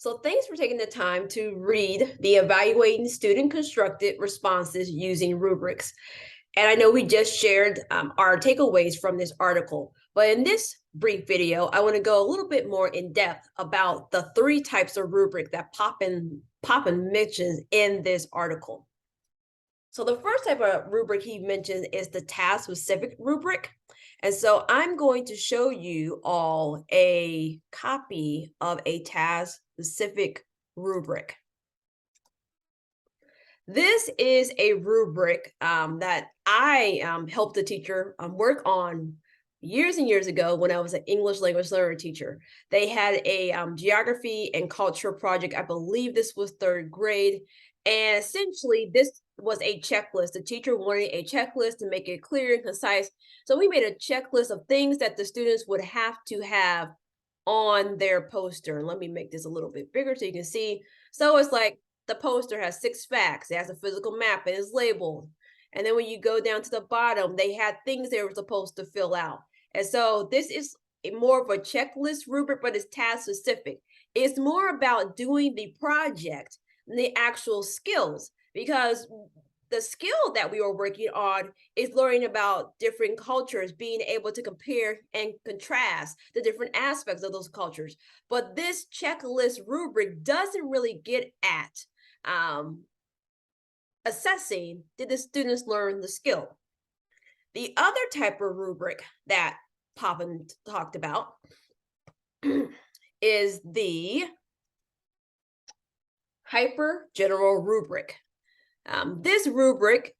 So thanks for taking the time to read the evaluating student constructed responses using rubrics. And I know we just shared our takeaways from this article, but in this brief video, I want to go a little bit more in depth about the three types of rubric that Poppin mentions in this article. So the first type of rubric he mentions is the task specific rubric. And so I'm going to show you all a copy of a task specific rubric. This is a rubric that I helped a teacher work on years and years ago when I was an English language learner teacher. They had a geography and culture project. I believe this was third grade. And essentially, this was a checklist. The teacher wanted a checklist to make it clear and concise. So we made a checklist of things that the students would have to have on their poster. And let me make this a little bit bigger so you can see. So it's like the poster has 6 facts. It has a physical map and it's labeled. And then when you go down to the bottom, they had things they were supposed to fill out. And so this is more of a checklist rubric, but it's task specific. It's more about doing the project than the actual skills, because the skill that we were working on is learning about different cultures, being able to compare and contrast the different aspects of those cultures. But this checklist rubric doesn't really get at assessing, did the students learn the skill? The other type of rubric that Poppin talked about is the hyper general rubric. This rubric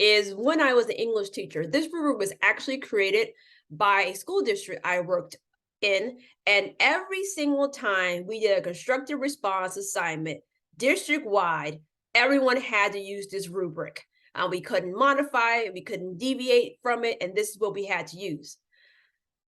is when I was an English teacher. This rubric was actually created by a school district I worked in, and every single time we did a constructed response assignment district-wide, everyone had to use this rubric. We couldn't modify it, we couldn't deviate from it, and this is what we had to use.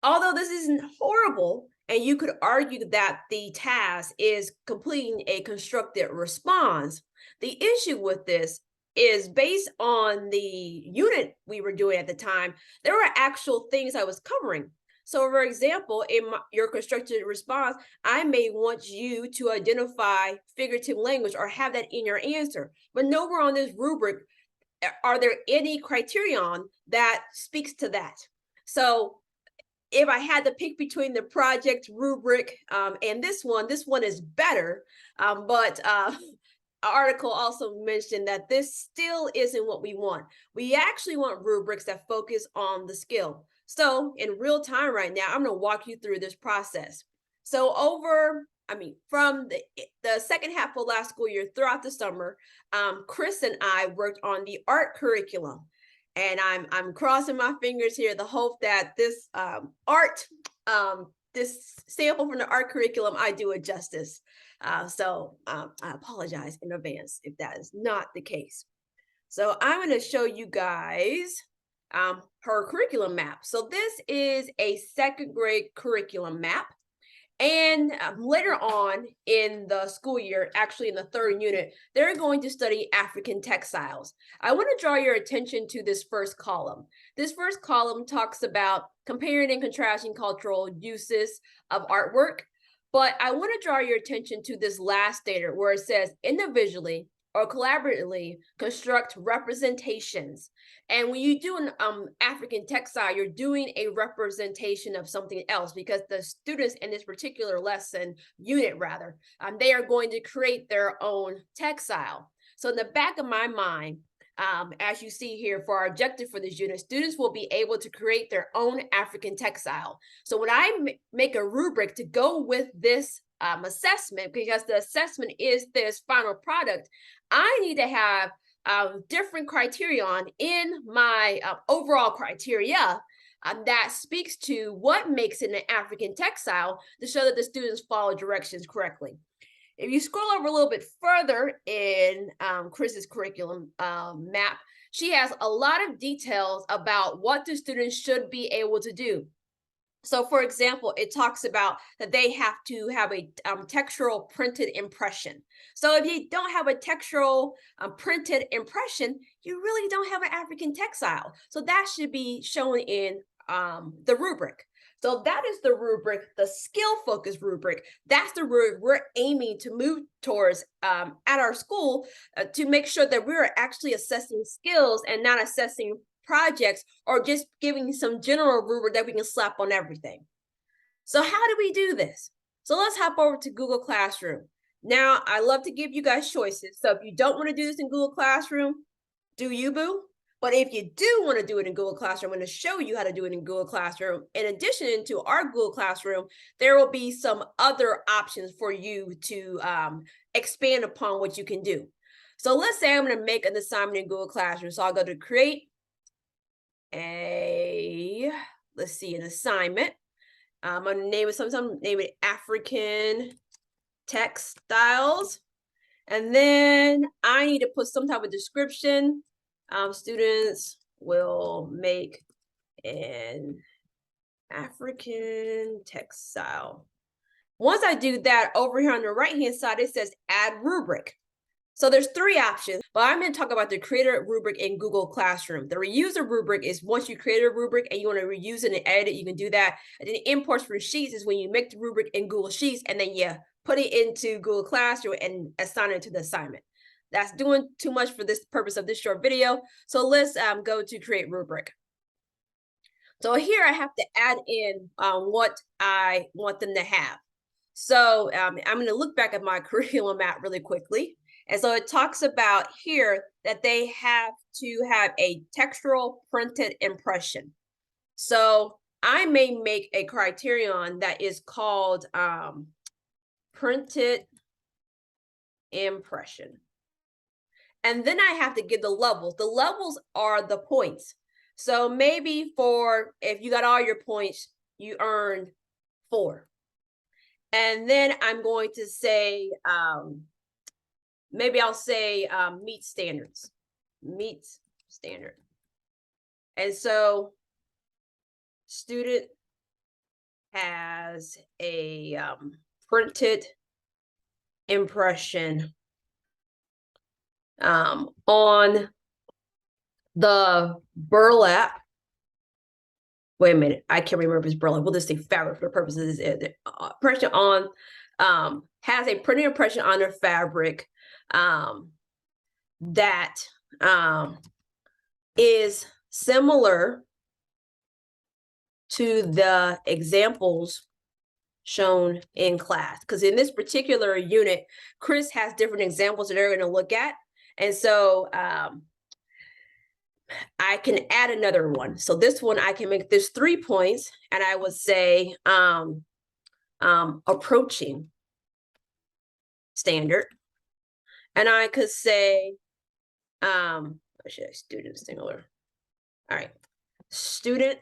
Although this isn't horrible, and you could argue that the task is completing a constructed response, the issue with this is based on the unit we were doing at the time, there were actual things I was covering. So for example, in your constructed response, I may want you to identify figurative language or have that in your answer, but nowhere on this rubric are there any criterion that speaks to that. So if I had to pick between the project rubric and this one is better, but article also mentioned that this still isn't what we want. We actually want rubrics that focus on the skill. So in real time right now, I'm going to walk you through this process. So from the second half of last school year throughout the summer, Chris and I worked on the art curriculum. And I'm crossing my fingers here, the hope that this this sample from the art curriculum, I do it justice. So I apologize in advance if that is not the case. So I'm going to show you guys her curriculum map. So this is a second grade curriculum map. And later on in the school year, actually in the third unit, they're going to study African textiles. I want to draw your attention to this first column. This first column talks about comparing and contrasting cultural uses of artwork. But I want to draw your attention to this last statement where it says individually or collaboratively construct representations. And when you do an African textile, you're doing a representation of something else, because the students in this particular lesson, unit rather, they are going to create their own textile. So in the back of my mind, as you see here, for our objective for this unit, students will be able to create their own African textile. So when I make a rubric to go with this assessment, because the assessment is this final product, I need to have different criterion in my overall criteria that speaks to what makes it an African textile to show that the students follow directions correctly. If you scroll over a little bit further in Chris's curriculum map, she has a lot of details about what the students should be able to do. So for example, it talks about that they have to have a textural printed impression. So if you don't have a textural printed impression, you really don't have an African textile. So that should be shown in the rubric. So that is the rubric, the skill-focused rubric. That's the rubric we're aiming to move towards at our school to make sure that we're actually assessing skills and not assessing projects or just giving some general rubric that we can slap on everything. So how do we do this? So let's hop over to Google Classroom. Now, I love to give you guys choices. So if you don't want to do this in Google Classroom, do you, boo? But if you do want to do it in Google Classroom, I'm going to show you how to do it in Google Classroom. In addition to our Google Classroom, there will be some other options for you to expand upon what you can do. So let's say I'm going to make an assignment in Google Classroom. So I'll go to create an assignment. I'm going to name it African textiles. And then I need to put some type of description. Students will make an African textile. Once I do that, over here on the right-hand side, it says add rubric. So there's three options, but I'm going to talk about the creator rubric in Google Classroom. The reuser rubric is once you create a rubric and you want to reuse it and edit it, you can do that. And then imports for Sheets is when you make the rubric in Google Sheets and then you put it into Google Classroom and assign it to the assignment. That's doing too much for this purpose of this short video. So let's go to create rubric. So here I have to add in what I want them to have. So I'm going to look back at my curriculum map really quickly. And so it talks about here that they have to have a textural printed impression. So I may make a criterion that is called printed impression. And then I have to give the levels. The levels are the points. So maybe if you got all your points, you earned 4. And then I'm going to say, maybe I'll say meet standards. Meet standard. And so student has a printed impression on the burlap. Wait a minute, I can't remember if it's burlap. We'll just say fabric for the purposes of this. Impression on has a printed impression on their fabric that is similar to the examples shown in class. Because in this particular unit, Chris has different examples that they're going to look at. And so I can add another one. So this one, I can make this 3 points, and I would say approaching standard. And I could say, student singular. All right, student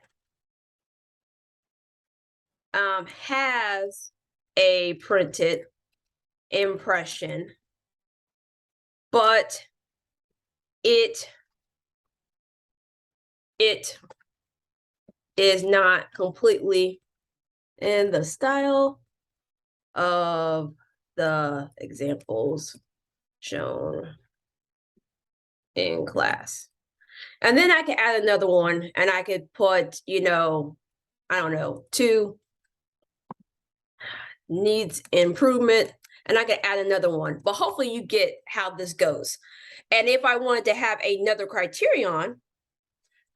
has a printed impression, but it is not completely in the style of the examples shown in class. And then I can add another one, and I could put, I don't know, 2 needs improvement, and I could add another one. But hopefully you get how this goes. And if I wanted to have another criterion,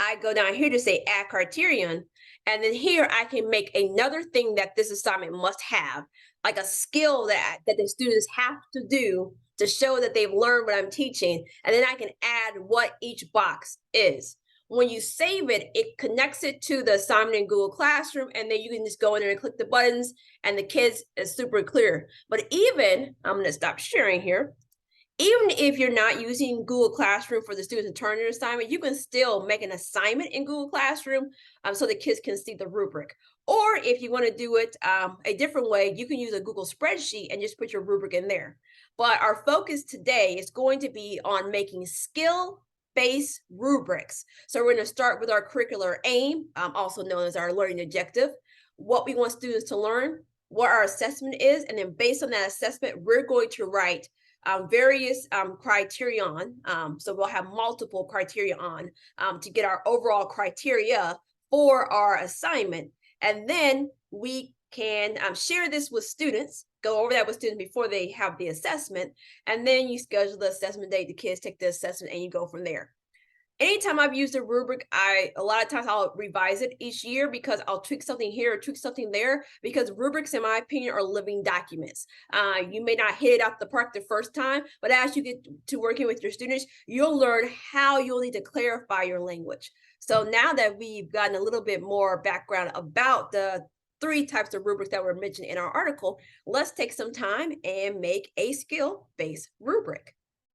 I go down here to say add criterion, and then here I can make another thing that this assignment must have, like a skill that the students have to do to show that they've learned what I'm teaching, and then I can add what each box is. When you save it, it connects it to the assignment in Google Classroom, and then you can just go in there and click the buttons, and the kids is super clear. But even, I'm going to stop sharing here, even if you're not using Google Classroom for the students to turn in an assignment, you can still make an assignment in Google Classroom so the kids can see the rubric. Or if you want to do it a different way, you can use a Google spreadsheet and just put your rubric in there. But our focus today is going to be on making skill-based rubrics. So we're going to start with our curricular aim, also known as our learning objective, what we want students to learn, what our assessment is, and then based on that assessment, we're going to write various criterion. So we'll have multiple criteria to get our overall criteria for our assignment. And then we can share this with students, go over that with students before they have the assessment. And then you schedule the assessment date, the kids take the assessment, and you go from there. Anytime I've used a rubric, a lot of times I'll revise it each year because I'll tweak something here or tweak something there, because rubrics, in my opinion, are living documents. You may not hit it out the park the first time, but as you get to working with your students, you'll learn how you'll need to clarify your language. So now that we've gotten a little bit more background about the three types of rubrics that were mentioned in our article, let's take some time and make a skill-based rubric.